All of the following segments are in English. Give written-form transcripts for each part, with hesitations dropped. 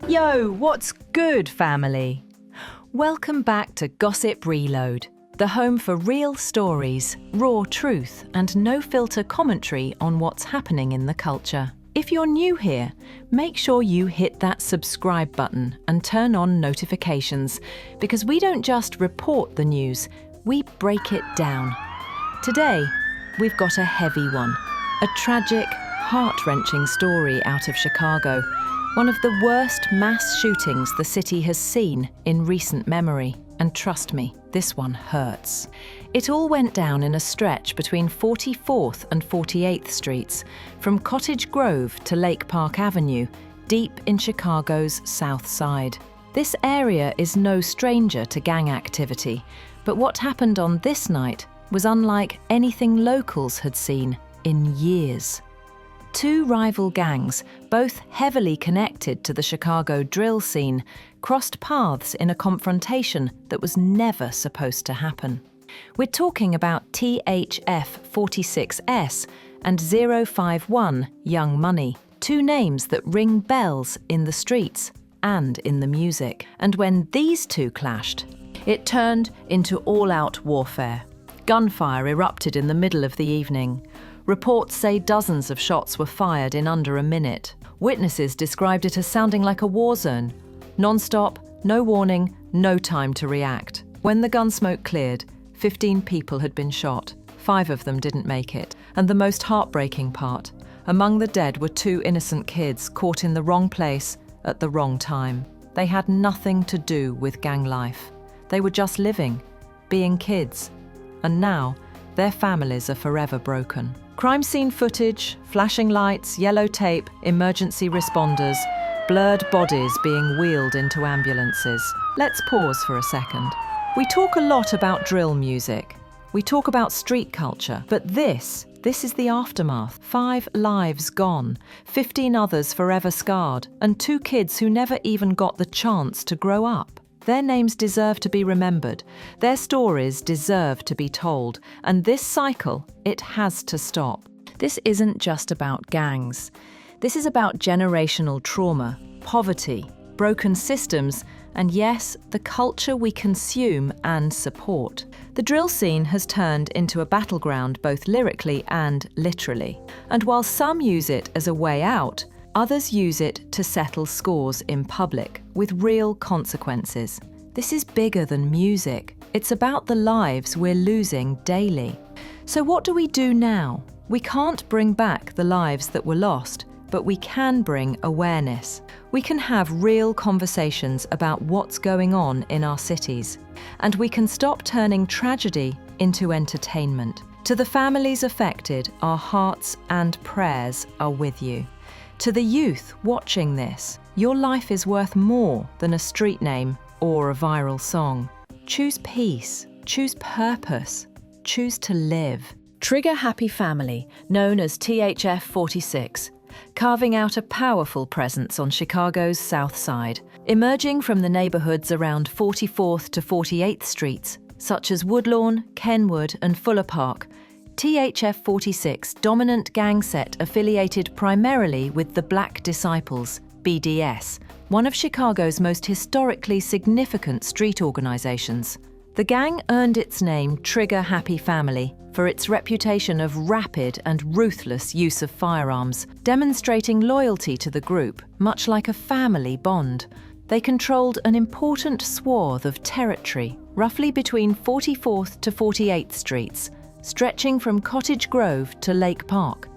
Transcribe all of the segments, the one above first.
Yo, what's good, family? Welcome back to Gossip Reload, the home for real stories, raw truth, and no-filter commentary on what's happening in the culture. If you're new here, make sure you hit that subscribe button and turn on notifications, because we don't just report the news, we break it down. Today, we've got a heavy one, a tragic, heart-wrenching story out of Chicago, one of the worst mass shootings the city has seen in recent memory. And trust me, this one hurts. It all went down in a stretch between 44th and 48th Streets, from Cottage Grove to Lake Park Avenue, deep in Chicago's South Side. This area is no stranger to gang activity, but what happened on this night was unlike anything locals had seen in years. Two rival gangs, both heavily connected to the Chicago drill scene, crossed paths in a confrontation that was never supposed to happen. We're talking about THF 46S and 051 Young Money, two names that ring bells in the streets and in the music. And when these two clashed, it turned into all-out warfare. Gunfire erupted in the middle of the evening. Reports say dozens of shots were fired in under a minute. Witnesses described it as sounding like a war zone. Non-stop, no warning, no time to react. When the gun smoke cleared, 15 people had been shot. 5 of them didn't make it. And the most heartbreaking part, among the dead were 2 innocent kids caught in the wrong place at the wrong time. They had nothing to do with gang life. They were just living, being kids. And now, their families are forever broken. Crime scene footage, flashing lights, yellow tape, emergency responders, blurred bodies being wheeled into ambulances. Let's pause for a second. We talk a lot about drill music. We talk about street culture, but this is the aftermath. 5 lives gone, 15 others forever scarred, and 2 kids who never even got the chance to grow up. Their names deserve to be remembered. Their stories deserve to be told. And this cycle, it has to stop. This isn't just about gangs. This is about generational trauma, poverty, broken systems, and yes, the culture we consume and support. The drill scene has turned into a battleground both lyrically and literally. And while some use it as a way out, others use it to settle scores in public, with real consequences. This is bigger than music. It's about the lives we're losing daily. So what do we do now? We can't bring back the lives that were lost, but we can bring awareness. We can have real conversations about what's going on in our cities. And we can stop turning tragedy into entertainment. To the families affected, our hearts and prayers are with you. To the youth watching this, your life is worth more than a street name or a viral song. Choose peace, choose purpose, choose to live. Trigger Happy Family, known as THF 46, carving out a powerful presence on Chicago's South Side, emerging from the neighborhoods around 44th to 48th Streets, such as Woodlawn, Kenwood, and Fuller Park. THF 46 dominant gang set affiliated primarily with the Black Disciples, BDS, one of Chicago's most historically significant street organizations. The gang earned its name Trigger Happy Family for its reputation of rapid and ruthless use of firearms, demonstrating loyalty to the group, much like a family bond. They controlled an important swath of territory, roughly between 44th to 48th Streets, stretching from Cottage Grove to Lake Park.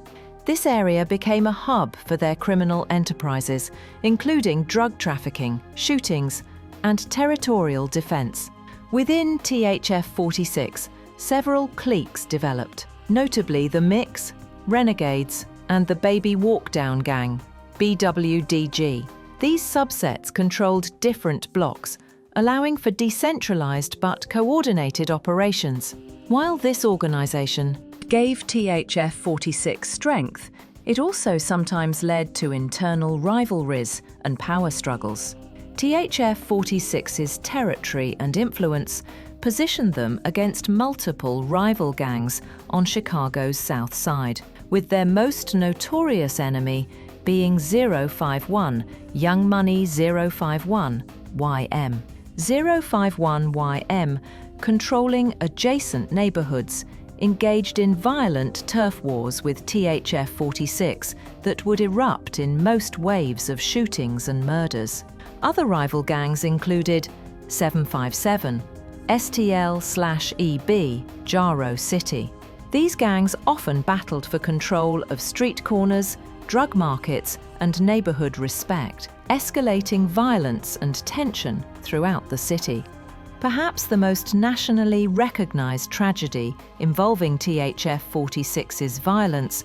This area became a hub for their criminal enterprises, including drug trafficking, shootings, and territorial defense. Within THF 46, several cliques developed, notably the Mix, Renegades, and the Baby Walkdown Gang, BWDG. These subsets controlled different blocks, allowing for decentralized but coordinated operations. While this organization gave THF 46 strength, it also sometimes led to internal rivalries and power struggles. THF 46's territory and influence positioned them against multiple rival gangs on Chicago's South Side, with their most notorious enemy being 051 Young Money 051 YM. 051 YM, controlling adjacent neighbourhoods, engaged in violent turf wars with THF 46 that would erupt in most waves of shootings and murders. Other rival gangs included 757, STL/EB, Jaro City. These gangs often battled for control of street corners, drug markets, and neighbourhood respect, escalating violence and tension throughout the city. Perhaps the most nationally recognised tragedy involving THF 46's violence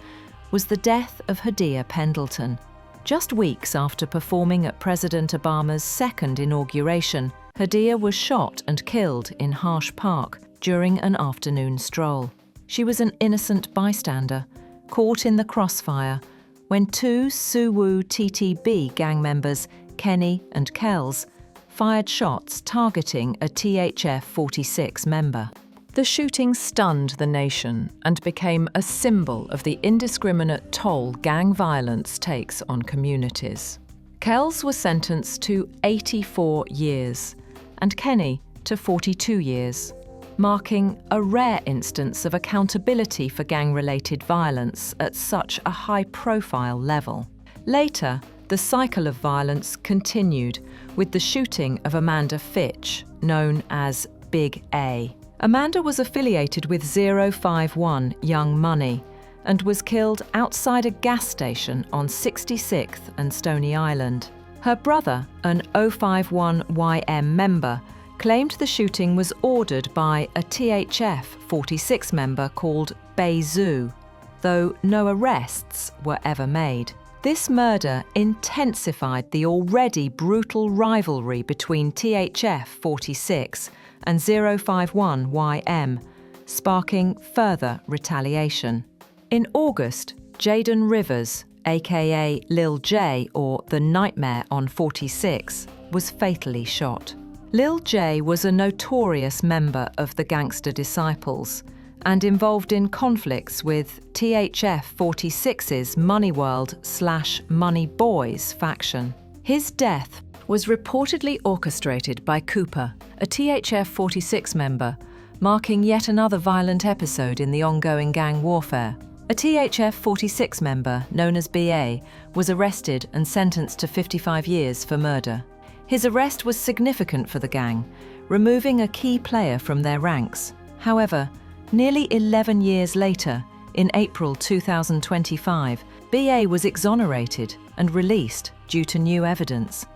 was the death of Hadia Pendleton. Just weeks after performing at President Obama's second inauguration, Hadia was shot and killed in Harsh Park during an afternoon stroll. She was an innocent bystander, caught in the crossfire when two Suwu TTB gang members, Kenny and Kells, fired shots targeting a THF 46 member. The shooting stunned the nation and became a symbol of the indiscriminate toll gang violence takes on communities. Kells was sentenced to 84 years and Kenny to 42 years, marking a rare instance of accountability for gang-related violence at such a high-profile level. Later, the cycle of violence continued with the shooting of Amanda Fitch, known as Big A. Amanda was affiliated with 051 Young Money and was killed outside a gas station on 66th and Stony Island. Her brother, an 051 YM member, claimed the shooting was ordered by a THF 46 member called Beizu, though no arrests were ever made. This murder intensified the already brutal rivalry between THF 46 and 051 YM, sparking further retaliation. In August, Jaden Rivers, aka Lil J or the Nightmare on 46, was fatally shot. Lil J was a notorious member of the Gangster Disciples and involved in conflicts with THF 46's Money World/Money Boys faction. His death was reportedly orchestrated by Cooper, a THF 46 member, marking yet another violent episode in the ongoing gang warfare. A THF 46 member, known as BA, was arrested and sentenced to 55 years for murder. His arrest was significant for the gang, removing a key player from their ranks. However, nearly 11 years later, in April 2025, BA was exonerated and released due to new evidence.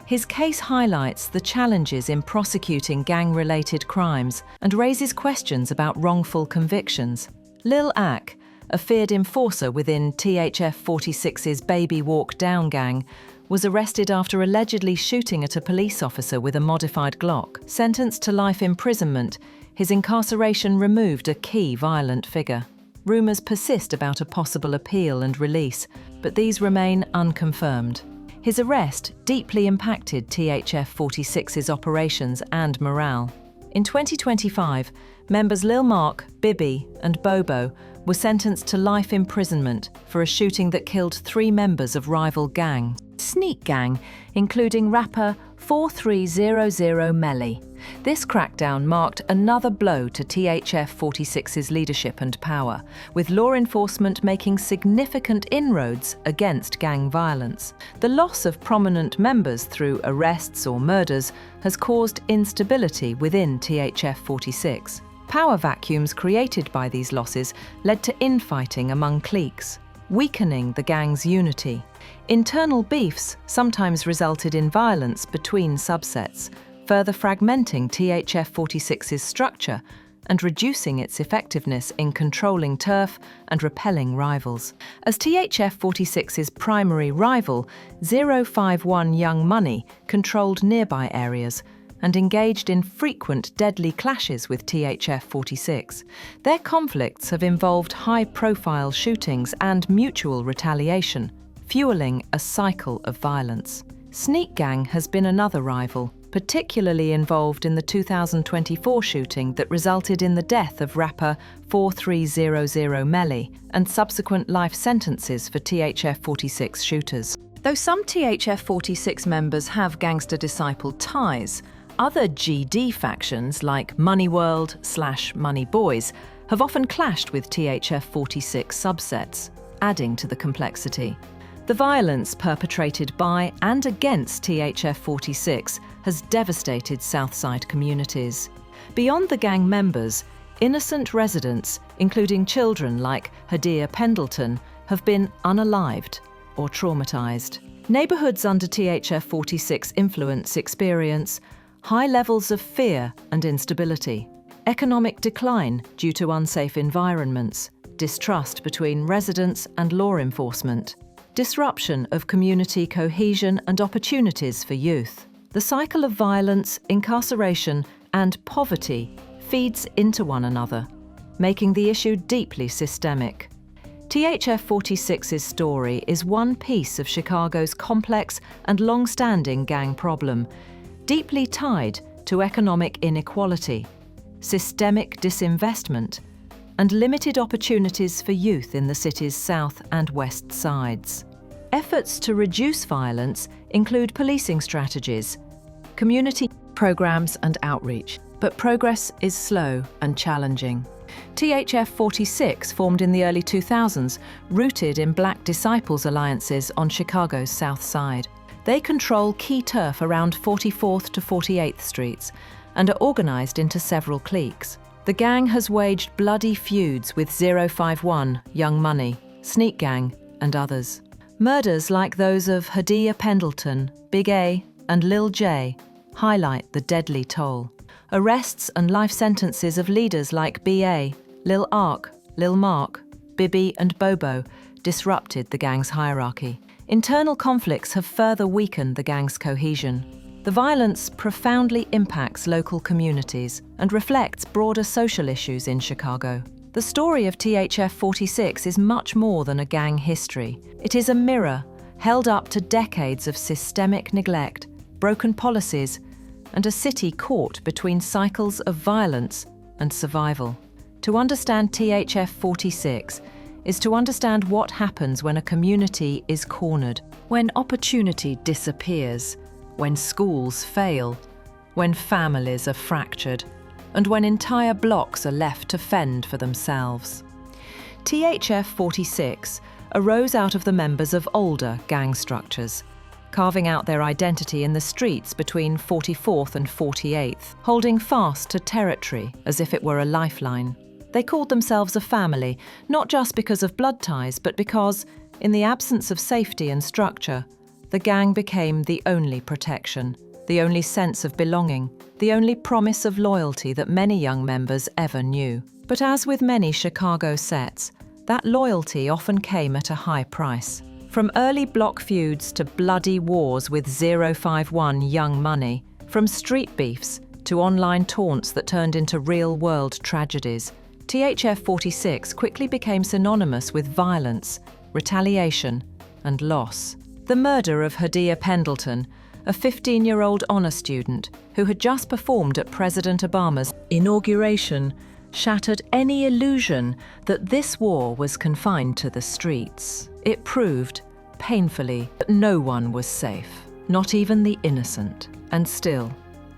His case highlights the challenges in prosecuting gang-related crimes and raises questions about wrongful convictions. Lil Ak, a feared enforcer within THF 46's Baby Walk Down gang, was arrested after allegedly shooting at a police officer with a modified Glock. Sentenced to life imprisonment, his incarceration removed a key violent figure. Rumours persist about a possible appeal and release, but these remain unconfirmed. His arrest deeply impacted THF 46's operations and morale. In 2025, members Lil Mark, Bibby, and Bobo were sentenced to life imprisonment for a shooting that killed 3 members of rival gang, Sneak Gang, including rapper 4300 Melly. This crackdown marked another blow to THF 46's leadership and power, with law enforcement making significant inroads against gang violence. The loss of prominent members through arrests or murders has caused instability within THF 46. Power vacuums created by these losses led to infighting among cliques, weakening the gang's unity. Internal beefs sometimes resulted in violence between subsets, further fragmenting THF 46's structure and reducing its effectiveness in controlling turf and repelling rivals. As THF 46's primary rival, 051 Young Money controlled nearby areas and engaged in frequent deadly clashes with THF 46. Their conflicts have involved high-profile shootings and mutual retaliation, fueling a cycle of violence. Sneak Gang has been another rival, particularly involved in the 2024 shooting that resulted in the death of rapper 4300 Melly and subsequent life sentences for THF-46 shooters. Though some THF-46 members have gangster disciple ties, other GD factions like Money World/Money Boys have often clashed with THF-46 subsets, adding to the complexity. The violence perpetrated by and against THF-46 has devastated Southside communities. Beyond the gang members, innocent residents, including children like Hadia Pendleton, have been unalived or traumatized. Neighborhoods under THF-46 influence experience high levels of fear and instability, economic decline due to unsafe environments, distrust between residents and law enforcement, disruption of community cohesion and opportunities for youth. The cycle of violence, incarceration, and poverty feeds into one another, making the issue deeply systemic. THF-46's story is one piece of Chicago's complex and long-standing gang problem, deeply tied to economic inequality, systemic disinvestment, and limited opportunities for youth in the city's south and west sides. Efforts to reduce violence include policing strategies, community programs, and outreach, but progress is slow and challenging. THF-46 formed in the early 2000s, rooted in Black Disciples alliances on Chicago's South Side. They control key turf around 44th to 48th Streets and are organized into several cliques. The gang has waged bloody feuds with 051, Young Money, Sneak Gang, and others. Murders like those of Hadia Pendleton, Big A, and Lil J highlight the deadly toll. Arrests and life sentences of leaders like B.A., Lil Ark, Lil Mark, Bibby, and Bobo disrupted the gang's hierarchy. Internal conflicts have further weakened the gang's cohesion. The violence profoundly impacts local communities and reflects broader social issues in Chicago. The story of THF-46 is much more than a gang history. It is a mirror held up to decades of systemic neglect, broken policies, and a city caught between cycles of violence and survival. To understand THF-46 is to understand what happens when a community is cornered, when opportunity disappears, when schools fail, when families are fractured, and when entire blocks are left to fend for themselves. THF-46 arose out of the members of older gang structures, carving out their identity in the streets between 44th and 48th, holding fast to territory as if it were a lifeline. They called themselves a family, not just because of blood ties, but because, in the absence of safety and structure, the gang became the only protection, the only sense of belonging, the only promise of loyalty that many young members ever knew. But as with many Chicago sets, that loyalty often came at a high price. From early block feuds to bloody wars with 051 Young Money, from street beefs to online taunts that turned into real-world tragedies, THF-46 quickly became synonymous with violence, retaliation, and loss. The murder of Hadia Pendleton, a 15-year-old honor student who had just performed at President Obama's inauguration, shattered any illusion that this war was confined to the streets. It proved, painfully, that no one was safe, not even the innocent. And still,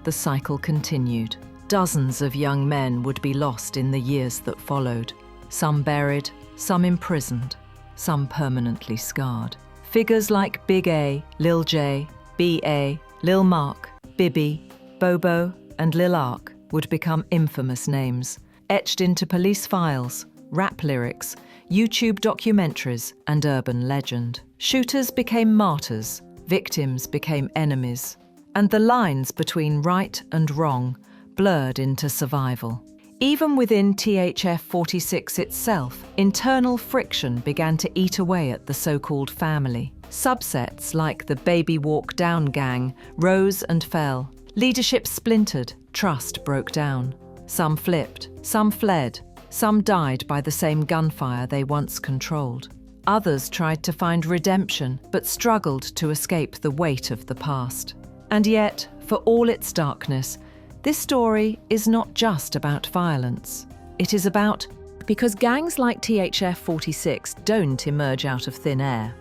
the cycle continued. Dozens of young men would be lost in the years that followed, some buried, some imprisoned, some permanently scarred. Figures like Big A, Lil J, B.A., Lil Mark, Bibby, Bobo, and Lil Ark would become infamous names, etched into police files, rap lyrics, YouTube documentaries, and urban legend. Shooters became martyrs, victims became enemies, and the lines between right and wrong blurred into survival. Even within THF-46 itself, internal friction began to eat away at the so-called family. Subsets like the Baby Walk Down gang rose and fell. Leadership splintered, trust broke down. Some flipped, some fled, some died by the same gunfire they once controlled. Others tried to find redemption, but struggled to escape the weight of the past. And yet, for all its darkness, this story is not just about violence. It is about... Because gangs like THF 46 don't emerge out of thin air.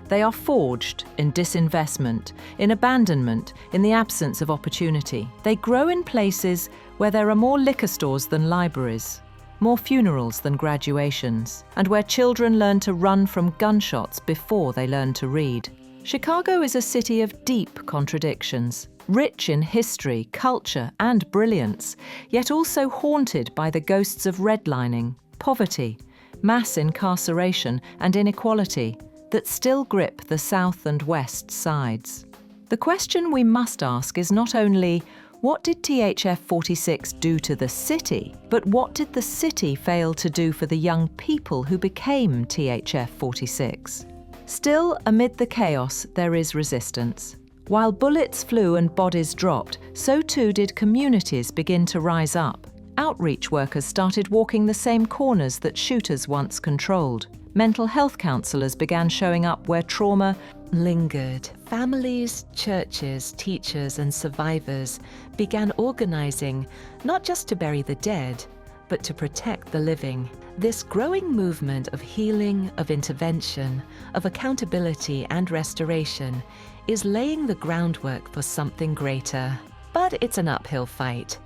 They are forged in disinvestment, in abandonment, in the absence of opportunity. They grow in places where there are more liquor stores than libraries, more funerals than graduations, and where children learn to run from gunshots before they learn to read. Chicago is a city of deep contradictions, rich in history, culture, and brilliance, yet also haunted by the ghosts of redlining, poverty, mass incarceration, and inequality that still grip the South and West sides. The question we must ask is not only, what did THF 46 do to the city, but what did the city fail to do for the young people who became THF 46? Still, amid the chaos, there is resistance. While bullets flew and bodies dropped, so too did communities begin to rise up. Outreach workers started walking the same corners that shooters once controlled. Mental health counsellors began showing up where trauma lingered. Families, churches, teachers, and survivors began organising, not just to bury the dead, but to protect the living. This growing movement of healing, of intervention, of accountability and restoration is laying the groundwork for something greater. But it's an uphill fight.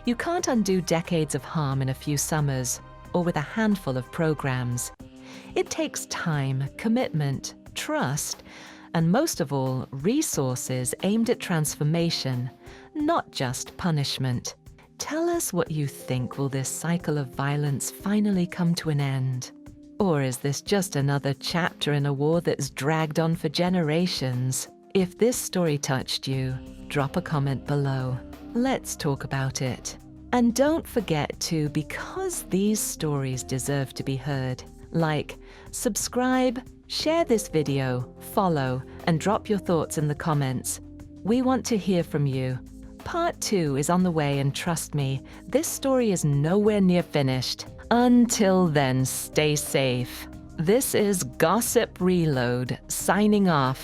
You can't undo decades of harm in a few summers or with a handful of programs. It takes time, commitment, trust, and most of all, resources aimed at transformation, not just punishment. Tell us what you think. Will this cycle of violence finally come to an end? Or is this just another chapter in a war that's dragged on for generations? If this story touched you, drop a comment below. Let's talk about it. And don't forget to, because these stories deserve to be heard, like, subscribe, share this video, follow, and drop your thoughts in the comments. We want to hear from you. Part 2 is on the way, and trust me, this story is nowhere near finished. Until then, stay safe. This is Gossip Reload, signing off.